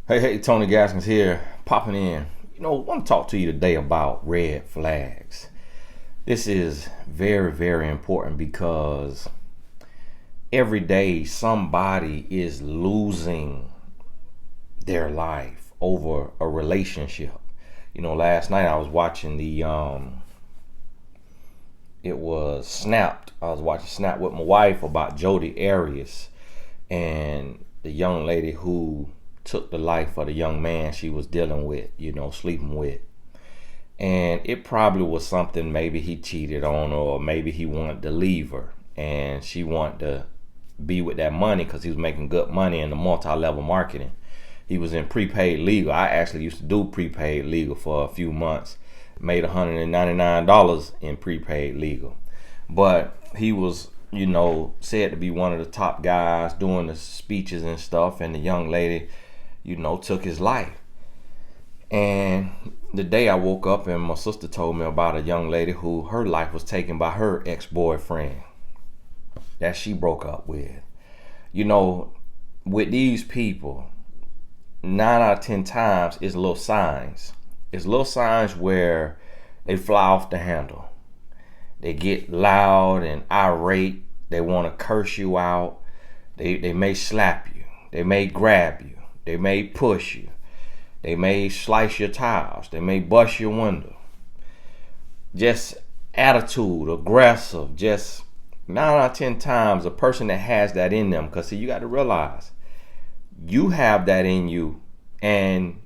Hey, Tony Gaskins here, popping in. I want to talk to you today about red flags. This is very, very important because every day somebody is losing their life over a relationship. Last night I was watching it was Snapped. I was watching Snap with my wife about Jodi Arias and the young lady who took the life of the young man she was dealing with, sleeping with. And it probably was something, maybe he cheated on her, or maybe he wanted to leave her and she wanted to be with that money because he was making good money in the multi-level marketing. He was in prepaid legal. I actually used to do prepaid legal for a few months. Made $199 in prepaid legal. But he was, said to be one of the top guys doing the speeches and stuff. And the young lady, took his life. And the day I woke up and my sister told me about a young lady who her life was taken by her ex-boyfriend that she broke up with. With these people, 9 out of 10 times it's little signs. It's little signs where they fly off the handle. They get loud and irate. They want to curse you out. They may slap you. They may grab you. They may push you. They may slice your tires. They may bust your window. Just attitude, aggressive, just 9 out of 10 times a person that has that in them. Because see, you got to realize you have that in you and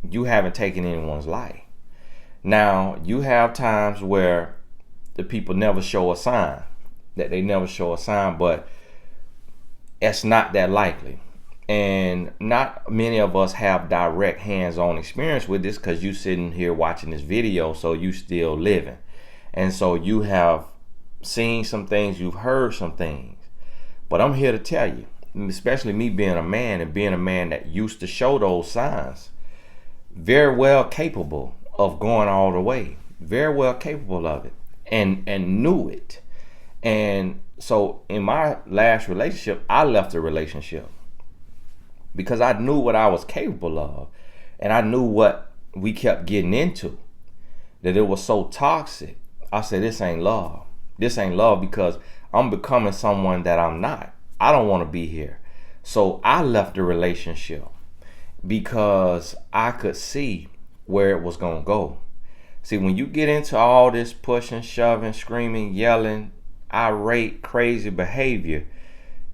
you haven't taken anyone's life. Now, you have times where the people never show a sign, but it's not that likely. And not many of us have direct hands-on experience with this because you sitting here watching this video, so you still living. And so you have seen some things, you've heard some things. But I'm here to tell you, especially me being a man and being a man that used to show those signs, very well capable of going all the way, very well capable of it, and knew it. And so in my last relationship, I left the relationship because I knew what I was capable of, and I knew what we kept getting into, that it was so toxic. I said, this ain't love. This ain't love because I'm becoming someone that I'm not. I don't want to be here. So I left the relationship because I could see where it was going to go. See, when you get into all this pushing, shoving, screaming, yelling, irate, crazy behavior,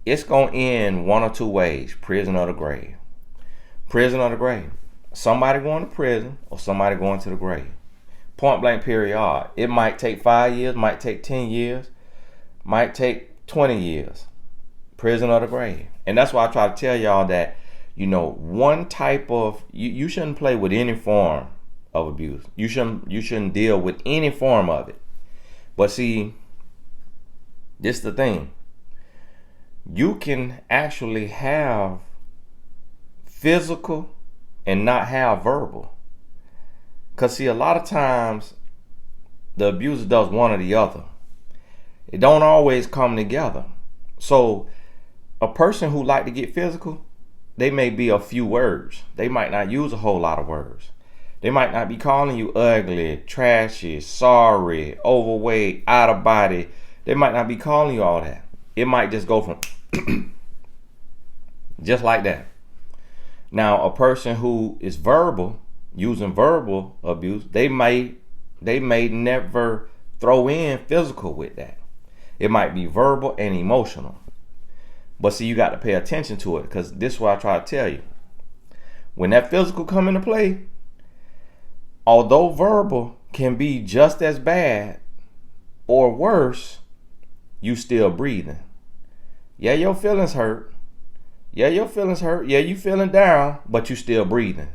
it's going to end one or two ways: prison or the grave. Prison or the grave. Somebody going to prison or somebody going to the grave. Point blank period. It might take 5 years, might take 10 years, might take 20 years. Prison or the grave. And that's why I try to tell y'all that, one type of, you shouldn't play with any form of abuse. You shouldn't deal with any form of it. But see, this is the thing. You can actually have physical and not have verbal. Because see, a lot of times the abuser does one or the other. It don't always come together. So a person who like to get physical, they may be a few words. They might not use a whole lot of words. They might not be calling you ugly, trashy, sorry, overweight, out of body. They might not be calling you all that. It might just go from just like that. Now, a person who is verbal, using verbal abuse, they may never throw in physical with that. It might be verbal and emotional. But see, you got to pay attention to it, because this is what I try to tell you. When that physical come into play, although verbal can be just as bad or worse, you still breathing. Yeah, your feelings hurt. Yeah, you feeling down, but you still breathing.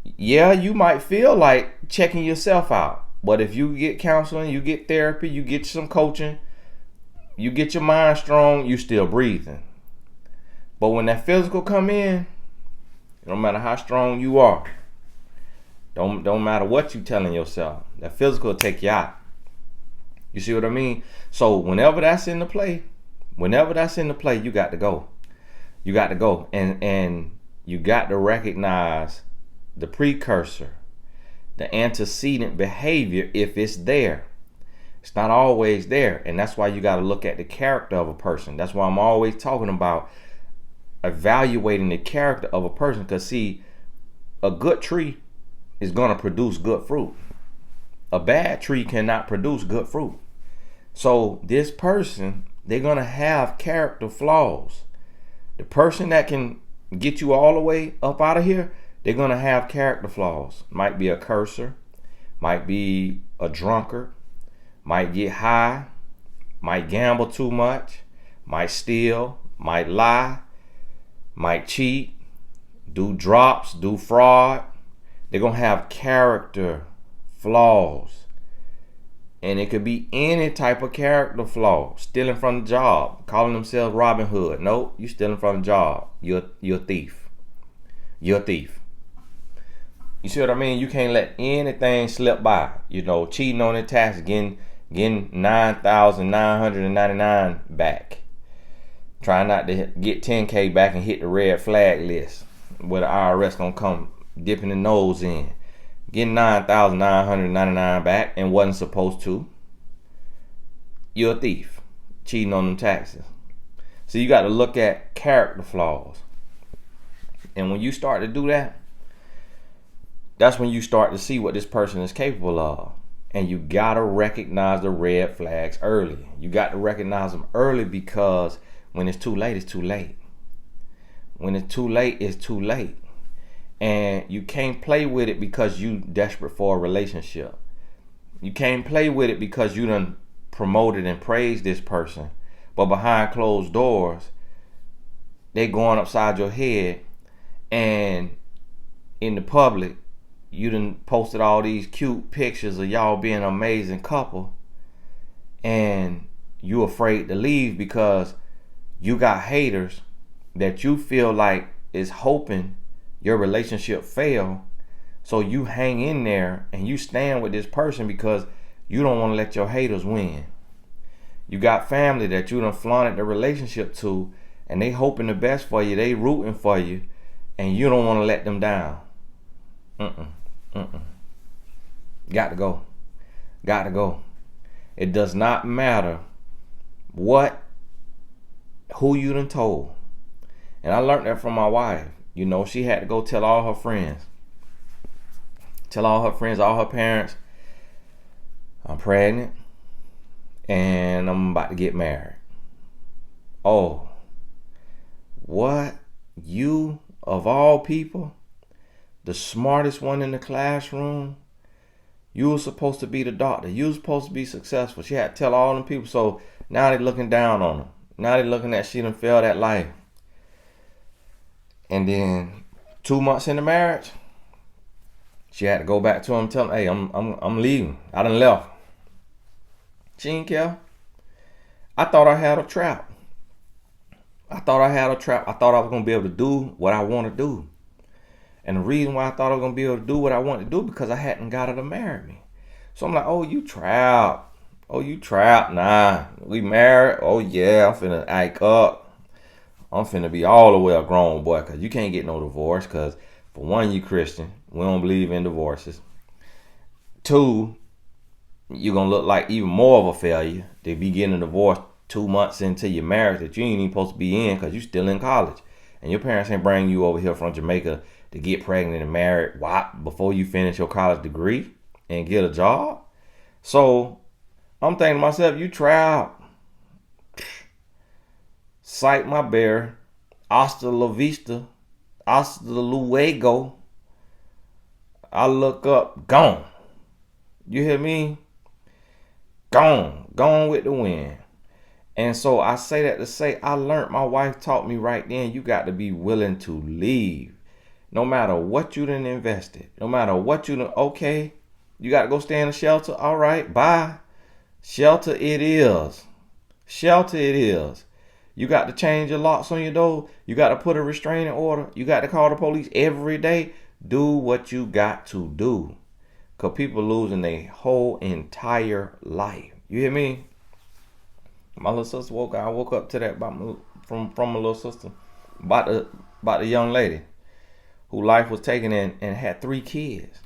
Yeah, you might feel like checking yourself out. But if you get counseling, you get therapy, you get some coaching, you get your mind strong, you still breathing. But when that physical come in, no matter how strong you are, don't matter what you telling yourself, that physical will take you out. You see what I mean? So whenever that's in the play, you got to go. You got to go. And you got to recognize the precursor, the antecedent behavior if it's there. It's not always there. And that's why you got to look at the character of a person. That's why I'm always talking about evaluating the character of a person. Because see, a good tree is going to produce good fruit. A bad tree cannot produce good fruit. So this person, they're going to have character flaws. The person that can get you all the way up out of here, they're going to have character flaws. Might be a cursor, might be a drunkard, might get high, might gamble too much, might steal, might lie, might cheat, do drops, do fraud. They're going to have character flaws. And it could be any type of character flaw. Stealing from the job, calling themselves Robin Hood. Nope, you stealing from the job. You're a thief. You're a thief. You see what I mean? You can't let anything slip by. You know, cheating on the tax, getting $9,999 back. Trying not to get $10K back and hit the red flag list where the IRS gonna come dipping the nose in. Getting $9,999 back and wasn't supposed to. You're a thief. Cheating on them taxes. So you got to look at character flaws. And when you start to do that, that's when you start to see what this person is capable of. And you got to recognize the red flags early. You got to recognize them early, because when it's too late, it's too late. When it's too late, it's too late. And you can't play with it because you desperate for a relationship. You can't play with it because you done promoted and praised this person, but behind closed doors, they going upside your head. And in the public, you done posted all these cute pictures of y'all being an amazing couple, and you afraid to leave because you got haters that you feel like is hoping your relationship fail. So you hang in there and you stand with this person because you don't want to let your haters win. You got family that you done flaunted the relationship to, and they hoping the best for you. They rooting for you, and you don't want to let them down. Got to go. Got to go. It does not matter who you done told. And I learned that from my wife. You know, she had to go tell all her friends. Tell all her friends, all her parents, I'm pregnant and I'm about to get married. Oh, what? You, of all people, the smartest one in the classroom, you were supposed to be the doctor. You were supposed to be successful. She had to tell all them people. So now they're looking down on her. Now they're looking at she done failed at life. And then 2 months into marriage, she had to go back to him and tell him, hey, I'm leaving. I done left. She didn't care. I thought I had a trap. I thought I was going to be able to do what I want to do. And the reason why I thought I was going to be able to do what I wanted to do, because I hadn't got her to marry me. So I'm like, oh, you trapped. Oh, you trapped. Nah, we married. Oh, yeah, I'm finna act up. I'm finna be all the way a grown boy, because you can't get no divorce, because for one, you Christian. We don't believe in divorces. 2, you're going to look like even more of a failure to be getting a divorce 2 months into your marriage that you ain't even supposed to be in because you're still in college. And your parents ain't bringing you over here from Jamaica to get pregnant and married before you finish your college degree and get a job. So I'm thinking to myself, you trapped. Sight my bear. Hasta la vista. Hasta luego. I look up. Gone. You hear me? Gone. Gone with the wind. And so I say that to say, I learned, my wife taught me right then, you got to be willing to leave. No matter what you done invested. No matter what you done, okay, you got to go stay in a shelter. All right, bye. Shelter it is. Shelter it is. You got to change your locks on your door. You got to put a restraining order. You got to call the police every day. Do what you got to do. Because people losing their whole entire life. You hear me? My little sister I woke up to that from my little sister about the young lady. who life was taken and had 3 kids.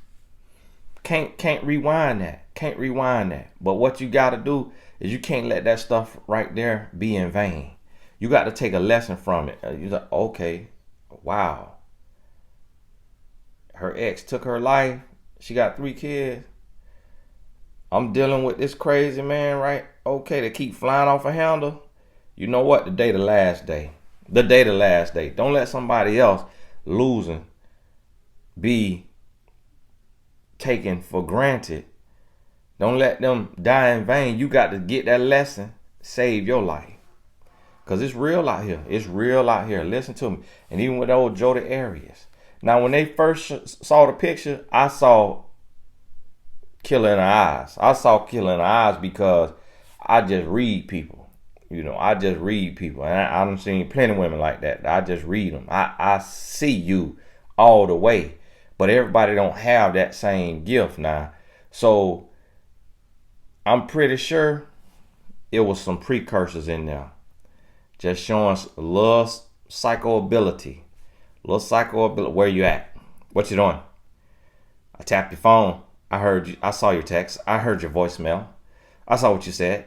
Can't rewind that. Can't rewind that. But what you got to do is you can't let that stuff right there be in vain. You got to take a lesson from it. You're like, okay, wow. Her ex took her life. She got 3 kids. I'm dealing with this crazy man, right? Okay, they keep flying off a handle. You know what? The day the last day. The day the last day. Don't let somebody else losing be taken for granted. Don't let them die in vain. You got to get that lesson. Save your life. Because it's real out here. It's real out here. Listen to me. And even with old Jodi Arias. Now, when they first saw the picture, I saw killer in the eyes. I saw killer in the eyes because I just read people. You know, I just read people. And I've seen plenty of women like that. I just read them. I see you all the way. But everybody don't have that same gift now. So I'm pretty sure it was some precursors in there. Just showing a little psycho ability. Where you at? What you doing? I tapped your phone. I heard you. I saw your text. I heard your voicemail. I saw what you said.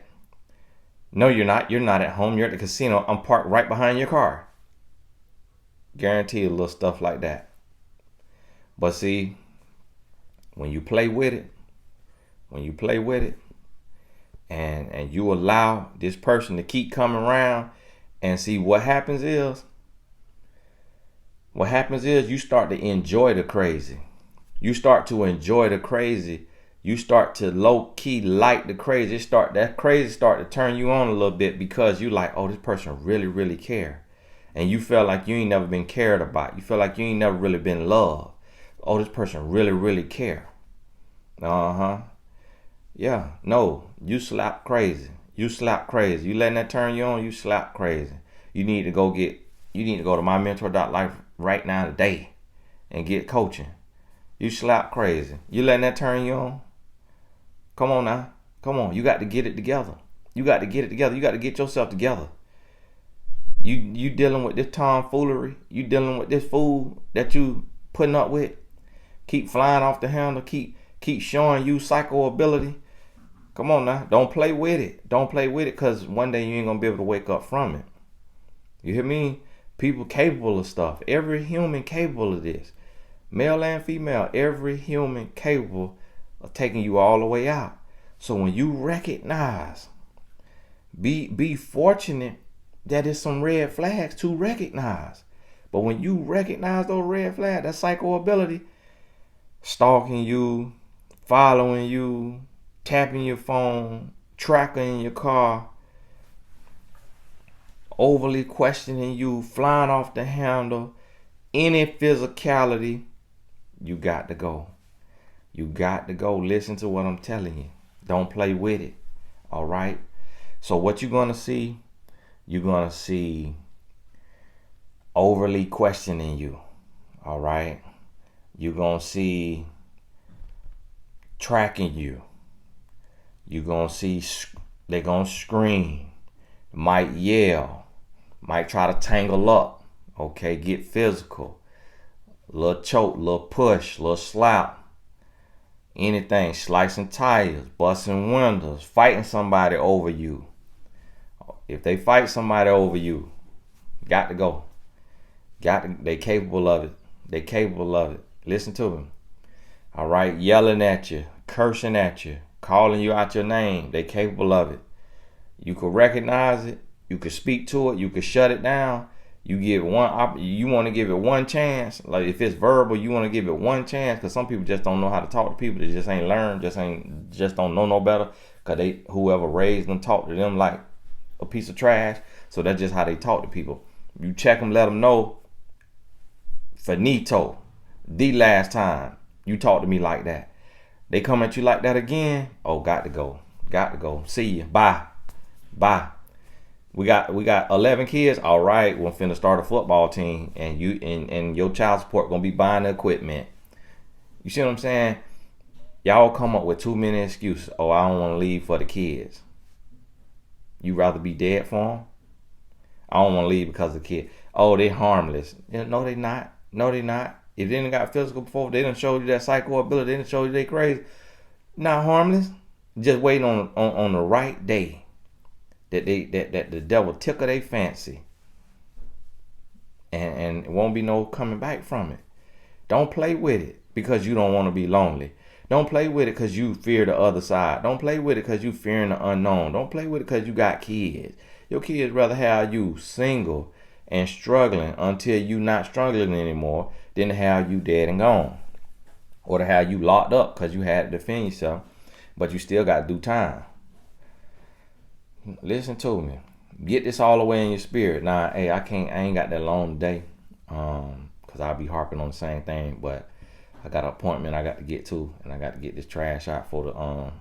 No, you're not. You're not at home. You're at the casino. I'm parked right behind your car. Guarantee a little stuff like that. But see, when you play with it, and you allow this person to keep coming around, and see what happens is you start to enjoy the crazy. You start to enjoy the crazy. You start to low key like the crazy. That crazy start to turn you on a little bit because you like, oh, this person really, really care. And you feel like you ain't never been cared about. You feel like you ain't never really been loved. Oh, this person really, really care. Yeah, no, you slap crazy. You letting that turn you on, you slap crazy. You need to go to mymentor.life right now today and get coaching. You slap crazy. You letting that turn you on? Come on now. Come on. You got to get it together. You got to get yourself together. You dealing with this tomfoolery. You dealing with this fool that you putting up with. Keep flying off the handle. Keep showing you psycho ability. Come on now. Don't play with it. Because one day you ain't going to be able to wake up from it. You hear me? People capable of stuff. Every human capable of this. Male and female. Every human capable of taking you all the way out. So when you recognize, be fortunate that there's some red flags to recognize. But when you recognize those red flags, that psycho ability, stalking you, following you, tapping your phone, tracking your car, overly questioning you, flying off the handle, any physicality, you got to go. You got to go. Listen to what I'm telling you. Don't play with it. All right? So what you're going to see, overly questioning you. All right? You're going to see tracking you. You're going to see they're going to scream, might yell, might try to tangle up. Okay, get physical. Little choke, little push, little slap. Anything, slicing tires, busting windows, fighting somebody over you. If they fight somebody over you, got to go. They capable of it. Listen to them. All right, yelling at you, cursing at you, calling you out your name. They capable of it. You could recognize it. You could speak to it. You could shut it down. You want to give it one chance. Like if it's verbal, you want to give it one chance because some people just don't know how to talk to people. They just ain't learned, just don't know no better. Because whoever raised them talk to them like a piece of trash. So that's just how they talk to people. You check them, let them know. Finito. The last time you talk to me like that. They come at you like that again. Oh, got to go. See you. Bye. We got 11 kids. All right, we're finna start a football team, and you and your child support gonna be buying the equipment. You see what I'm saying? Y'all come up with too many excuses. Oh, I don't want to leave for the kids. You rather be dead for them? I don't want to leave because of the kid. Oh, they harmless. No, they not. If they didn't got physical before, they didn't show you that psycho ability, they didn't show you they crazy. Not harmless. Just waiting on the right day that the devil tickle their fancy. And it won't be no coming back from it. Don't play with it because you don't want to be lonely. Don't play with it because you fear the other side. Don't play with it because you fearing the unknown. Don't play with it because you got kids. Your kids rather have you single and struggling until you not struggling anymore than to have you dead and gone. Or to have you locked up because you had to defend yourself, but you still got to do time. Listen to me. Get this all the way in your spirit. Now, hey, I ain't got that long today, cause I'll be harping on the same thing. But I got an appointment I got to get to, and I got to get this trash out for the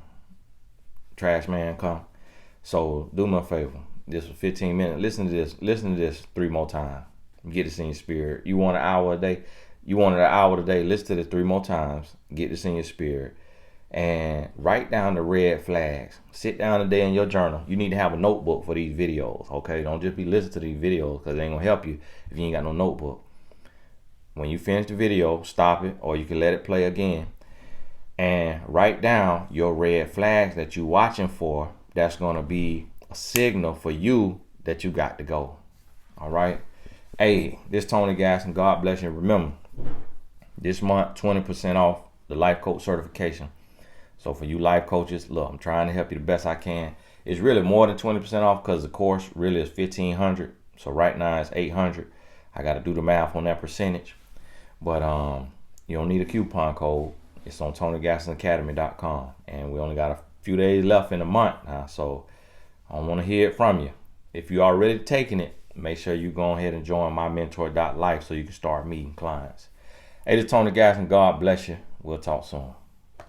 trash man come. So do me a favor. This was 15 minutes. Listen to this. Listen to this 3 more times. Get this in your spirit. You want an hour a day? You wanted an hour today. Listen to this 3 more times. Get this in your spirit. And write down the red flags. Sit down today in your journal. You need to have a notebook for these videos, okay? Don't just be listening to these videos because they ain't gonna help you if you ain't got no notebook. When you finish the video, stop it, or you can let it play again. And write down your red flags that you're watching for. That's gonna be a signal for you that you got to go. All right? Hey, this Tony Gaston. God bless you. Remember, this month, 20% off the life coach certification. So for you life coaches, look, I'm trying to help you the best I can. It's really more than 20% off because the course really is $1,500. So right now it's $800. I got to do the math on that percentage. But you don't need a coupon code. It's on TonyGastonAcademy.com. And we only got a few days left in the month now. So I want to hear it from you. If you're already taking it, make sure you go ahead and join mymentor.life so you can start meeting clients. Hey, this is Tony Gaston. God bless you. We'll talk soon.